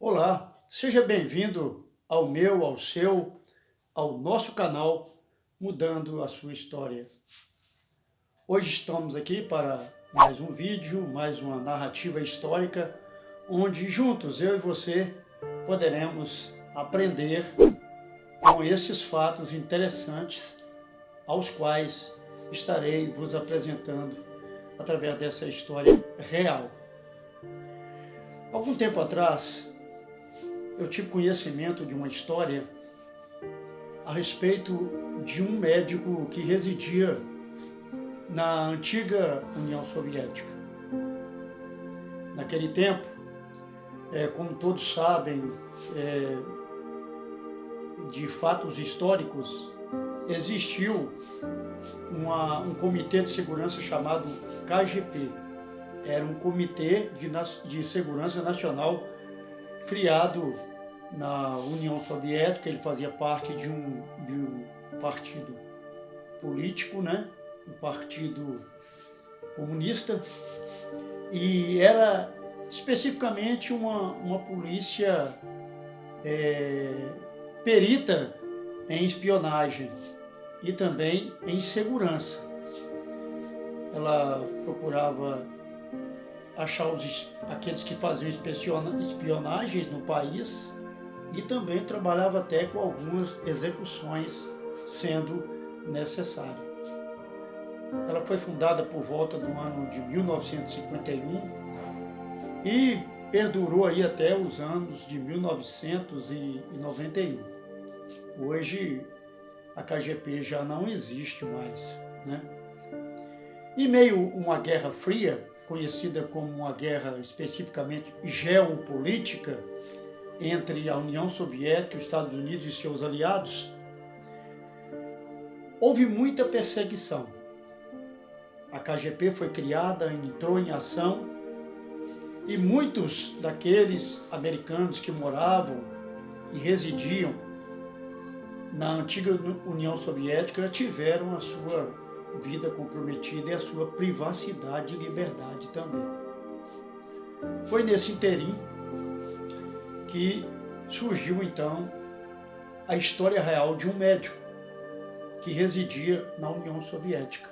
Olá, seja bem-vindo ao meu, ao seu, ao nosso canal Mudando a Sua História. Hoje estamos aqui para mais um vídeo, mais uma narrativa histórica, onde juntos, eu e você, poderemos aprender com esses fatos interessantes, aos quais estarei vos apresentando através dessa história real. Algum tempo atrás, eu tive conhecimento de uma história a respeito de um médico que residia na antiga União Soviética. Naquele tempo, como todos sabem, de fatos históricos, existiu um comitê de segurança chamado KGB. Era um comitê de segurança nacional criado na União Soviética. Ele fazia parte de um partido político, né? O Partido Comunista, e era especificamente uma polícia perita em espionagem e também em segurança. Ela procurava achar aqueles que faziam espionagens no país, e também trabalhava até com algumas execuções, sendo necessário. Ela foi fundada por volta do ano de 1951 e perdurou aí até os anos de 1991. Hoje a KGB já não existe mais, né? Em meio a uma guerra fria, conhecida como uma guerra especificamente geopolítica, entre a União Soviética, os Estados Unidos e seus aliados, houve muita perseguição. A KGB foi criada, entrou em ação, e muitos daqueles americanos que moravam e residiam na antiga União Soviética tiveram a sua vida comprometida e a sua privacidade e liberdade também. Foi nesse interim que surgiu então a história real de um médico que residia na União Soviética.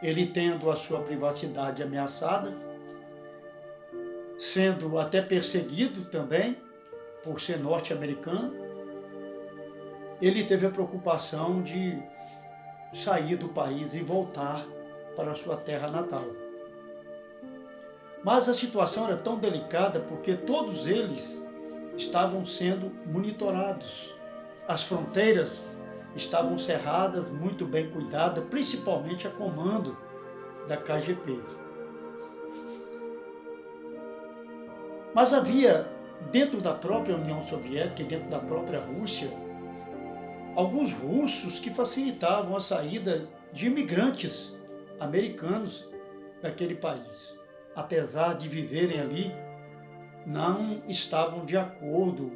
Ele tendo a sua privacidade ameaçada, sendo até perseguido também por ser norte-americano, ele teve a preocupação de sair do país e voltar para a sua terra natal. Mas a situação era tão delicada porque todos eles estavam sendo monitorados. As fronteiras estavam cerradas, muito bem cuidadas, principalmente a comando da KGB. Mas havia, dentro da própria União Soviética e dentro da própria Rússia, alguns russos que facilitavam a saída de imigrantes americanos daquele país. Apesar de viverem ali, não estavam de acordo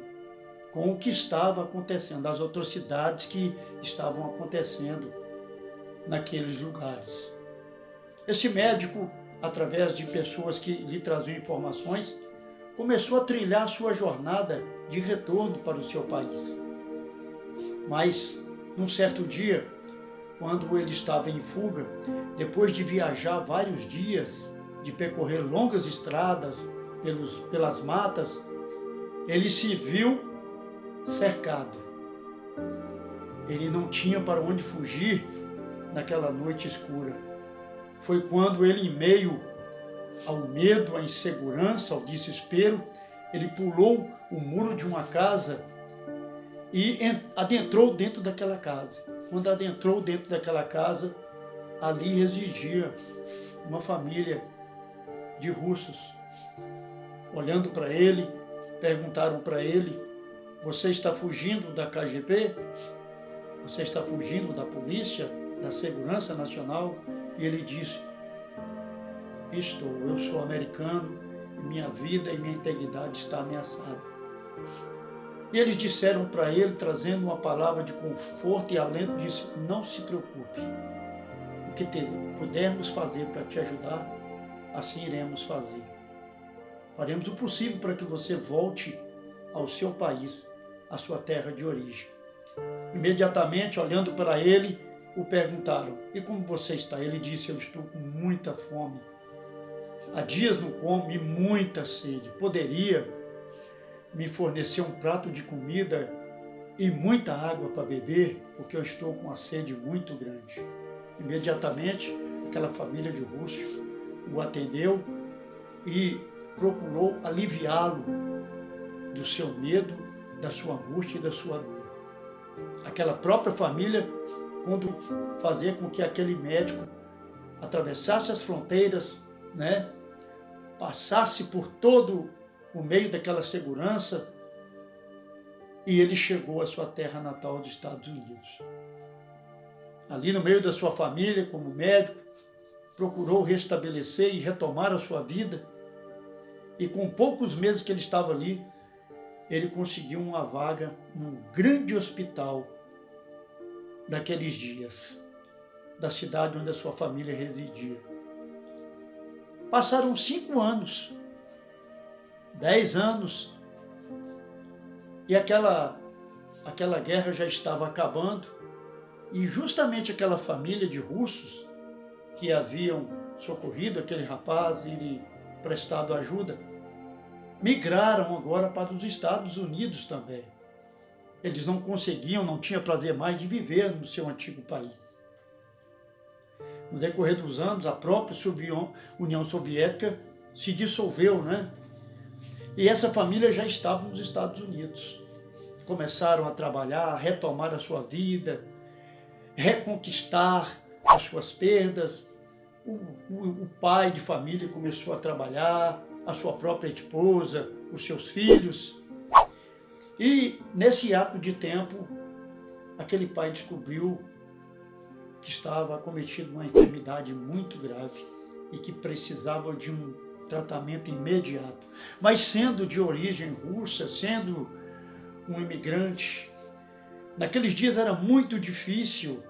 com o que estava acontecendo, as atrocidades que estavam acontecendo naqueles lugares. Esse médico, através de pessoas que lhe traziam informações, começou a trilhar sua jornada de retorno para o seu país. Mas, num certo dia, quando ele estava em fuga, depois de viajar vários dias, de percorrer longas estradas pelas matas, ele se viu cercado. Ele não tinha para onde fugir naquela noite escura. Foi quando ele, em meio ao medo, à insegurança, ao desespero, ele pulou o muro de uma casa e adentrou dentro daquela casa. Quando adentrou dentro daquela casa, ali residia uma família de russos. Olhando para ele, perguntaram para ele: você está fugindo da KGB? Você está fugindo da polícia, da segurança nacional? E ele disse: eu sou americano e minha vida e minha integridade está ameaçada. E eles disseram para ele, trazendo uma palavra de conforto e alento, disse: não se preocupe, o que pudermos fazer para te ajudar, assim iremos fazer. Faremos o possível para que você volte ao seu país, à sua terra de origem. Imediatamente, olhando para ele, o perguntaram: e como você está? Ele disse: eu estou com muita fome. Há dias não como e muita sede. Poderia me fornecer um prato de comida e muita água para beber, porque eu estou com uma sede muito grande. Imediatamente, aquela família de russo o atendeu e procurou aliviá-lo do seu medo, da sua angústia e da sua dor. Aquela própria família, quando fazer com que aquele médico atravessasse as fronteiras, né, passasse por todo o meio daquela segurança, e ele chegou à sua terra natal dos Estados Unidos. Ali no meio da sua família, como médico, procurou restabelecer e retomar a sua vida, e com poucos meses que ele estava ali, ele conseguiu uma vaga num grande hospital daqueles dias, da cidade onde a sua família residia. Passaram 5 anos, 10 anos, e aquela guerra já estava acabando, e justamente aquela família de russos que haviam socorrido aquele rapaz e lhe prestado ajuda, migraram agora para os Estados Unidos também. Eles não conseguiam, não tinham prazer mais de viver no seu antigo país. No decorrer dos anos, a própria União Soviética se dissolveu, né? E essa família já estava nos Estados Unidos. Começaram a trabalhar, a retomar a sua vida, reconquistar as suas perdas. O pai de família começou a trabalhar, a sua própria esposa, os seus filhos. E nesse ato de tempo, aquele pai descobriu que estava acometido de uma enfermidade muito grave e que precisava de um tratamento imediato. Mas sendo de origem russa, sendo um imigrante, naqueles dias era muito difícil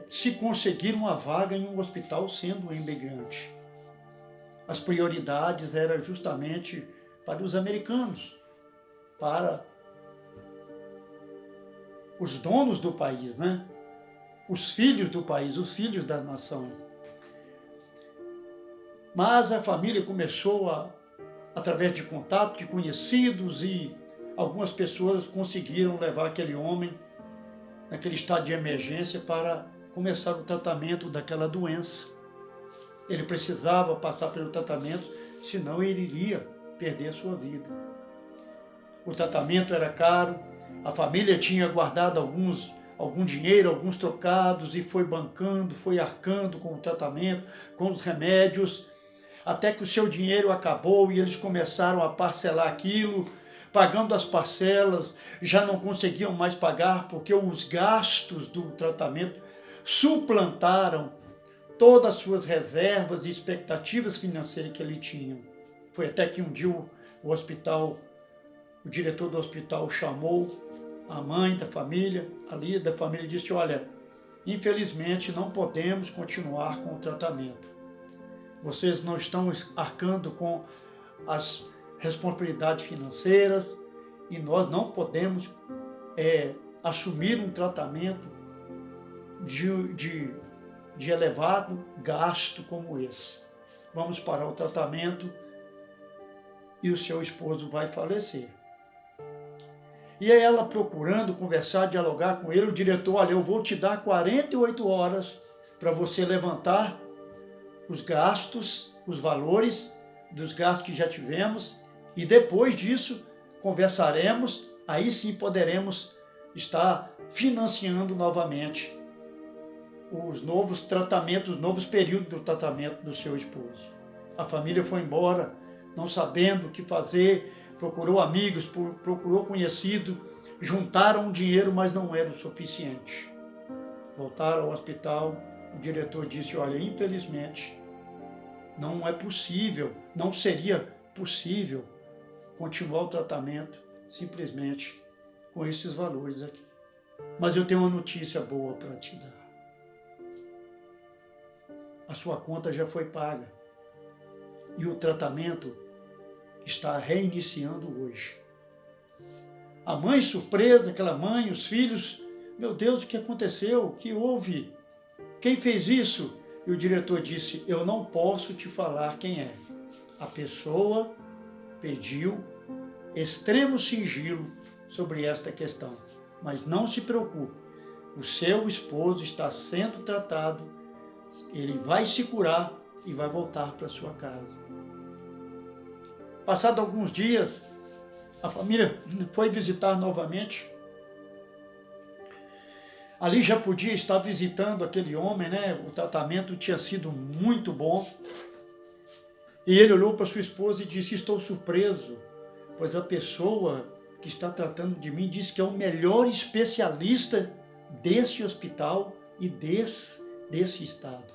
se conseguir uma vaga em um hospital sendo um imigrante. As prioridades eram justamente para os americanos, para os donos do país, né? Os filhos do país, os filhos das nações. Mas a família começou através de contato, de conhecidos, e algumas pessoas conseguiram levar aquele homem naquele estado de emergência para começar o tratamento daquela doença. Ele precisava passar pelo tratamento, senão ele iria perder a sua vida. O tratamento era caro, a família tinha guardado algum dinheiro, alguns trocados, e foi bancando, foi arcando com o tratamento, com os remédios, até que o seu dinheiro acabou e eles começaram a parcelar aquilo, pagando as parcelas, já não conseguiam mais pagar porque os gastos do tratamento suplantaram todas as suas reservas e expectativas financeiras que ele tinha. Foi até que um dia o diretor do hospital chamou a mãe da família, ali da família, e disse: olha, infelizmente não podemos continuar com o tratamento. Vocês não estão arcando com as responsabilidades financeiras e nós não podemos assumir um tratamento de elevado gasto como esse. Vamos parar o tratamento e o seu esposo vai falecer. E aí ela procurando conversar, dialogar com ele, o diretor: olha, eu vou te dar 48 horas para você levantar os gastos, os valores dos gastos que já tivemos, e depois disso conversaremos, aí sim poderemos estar financiando novamente os novos tratamentos, os novos períodos do tratamento do seu esposo. A família foi embora, não sabendo o que fazer, procurou amigos, procurou conhecido, juntaram dinheiro, mas não era o suficiente. Voltaram ao hospital, o diretor disse: olha, infelizmente, não é possível, não seria possível continuar o tratamento simplesmente com esses valores aqui. Mas eu tenho uma notícia boa para te dar. A sua conta já foi paga. e o tratamento está reiniciando hoje. A mãe surpresa, aquela mãe, os filhos, meu Deus, o que aconteceu? O que houve? Quem fez isso? E o diretor disse, eu não posso te falar quem é. A pessoa pediu extremo sigilo sobre esta questão. Mas não se preocupe, o seu esposo está sendo tratado, ele vai se curar e vai voltar para sua casa. Passado alguns dias, a família foi visitar novamente. Ali já podia estar visitando aquele homem, né? O tratamento tinha sido muito bom. E ele olhou para sua esposa e disse, estou surpreso, pois a pessoa que está tratando de mim disse que é o melhor especialista desse hospital e desse estado.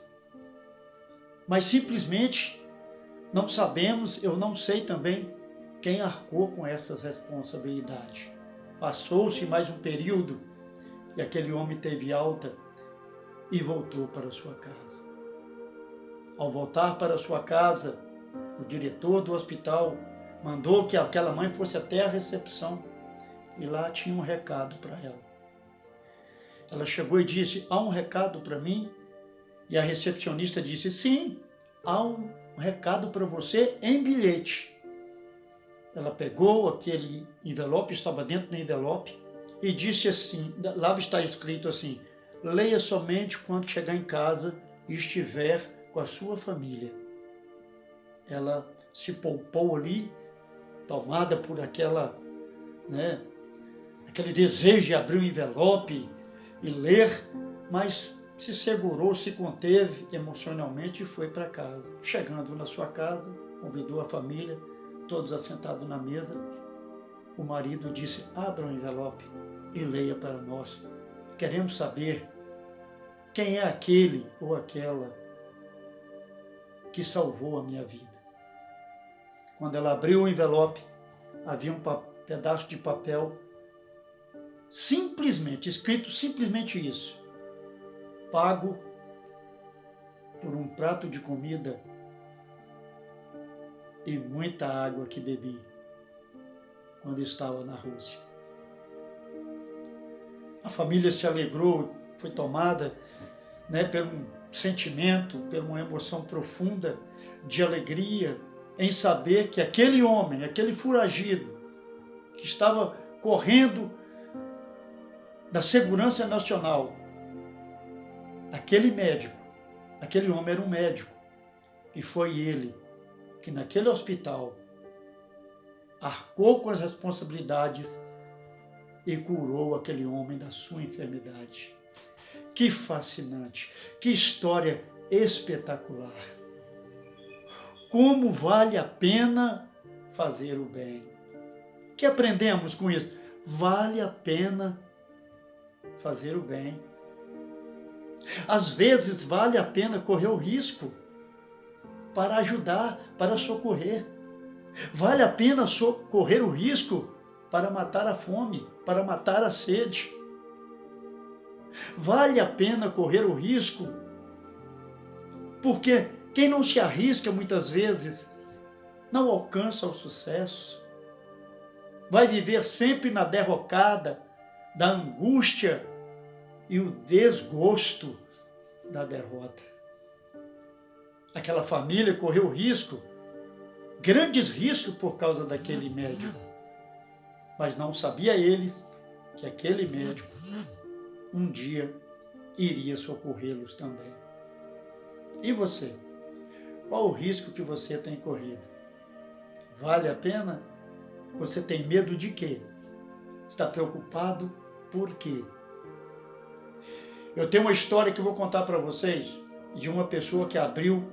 Mas simplesmente não sabemos, eu não sei também quem arcou com essas responsabilidades. Passou-se mais um período e aquele homem teve alta e voltou para sua casa. Ao voltar para sua casa, o diretor do hospital mandou que aquela mãe fosse até a recepção e lá tinha um recado para ela. Ela chegou e disse, há um recado para mim? E a recepcionista disse, sim, há um recado para você em bilhete. Ela pegou aquele envelope, estava dentro do envelope, e disse assim, lá está escrito assim, leia somente quando chegar em casa e estiver com a sua família. Ela se poupou ali, tomada por aquele desejo de abrir o envelope e ler, mas se segurou, se conteve emocionalmente e foi para casa. Chegando na sua casa, convidou a família, todos assentados na mesa. O marido disse, abra o envelope e leia para nós. Queremos saber quem é aquele ou aquela que salvou a minha vida. Quando ela abriu o envelope, havia um pedaço de papel, escrito simplesmente isso, pago por um prato de comida e muita água que bebi quando estava na Rússia. A família se alegrou, foi tomada por um sentimento, por uma emoção profunda de alegria em saber que aquele homem, aquele foragido, que estava correndo da segurança nacional, aquele médico, aquele homem era um médico, e foi ele que naquele hospital arcou com as responsabilidades e curou aquele homem da sua enfermidade. Que fascinante, que história espetacular. Como vale a pena fazer o bem. O que aprendemos com isso? Vale a pena fazer o bem. Às vezes vale a pena correr o risco para ajudar, para socorrer. Vale a pena correr o risco para matar a fome, para matar a sede. Vale a pena correr o risco, porque quem não se arrisca muitas vezes não alcança o sucesso. Vai viver sempre na derrocada da angústia e o desgosto da derrota. Aquela família correu risco, grandes riscos por causa daquele médico. Mas não sabia eles que aquele médico um dia iria socorrê-los também. E você? Qual o risco que você tem corrido? Vale a pena? Você tem medo de quê? Está preocupado por quê? Eu tenho uma história que eu vou contar para vocês de uma pessoa que abriu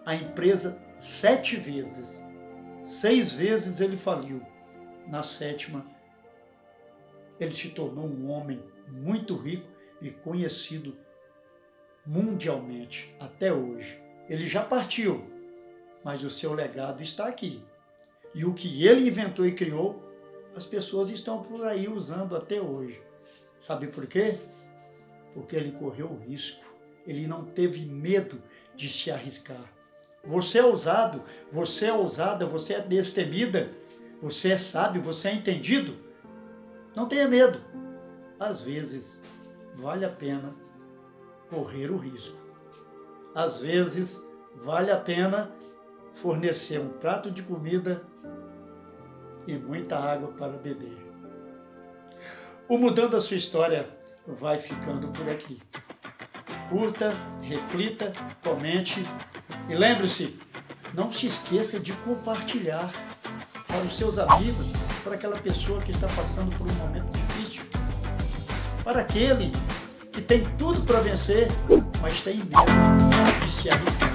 a empresa 7 vezes. 6 vezes ele faliu. Na 7ª, ele se tornou um homem muito rico e conhecido mundialmente até hoje. Ele já partiu, mas o seu legado está aqui. E o que ele inventou e criou, as pessoas estão por aí usando até hoje. Sabe por quê? Porque ele correu o risco. Ele não teve medo de se arriscar. Você é ousado, você é ousada, você é destemida, você é sábio, você é entendido. Não tenha medo. Às vezes, vale a pena correr o risco. Às vezes, vale a pena fornecer um prato de comida e muita água para beber. O Mudando a Sua História vai ficando por aqui. Curta, reflita, comente e lembre-se, não se esqueça de compartilhar para os seus amigos, para aquela pessoa que está passando por um momento difícil, para aquele que tem tudo para vencer, mas tem medo de se arriscar.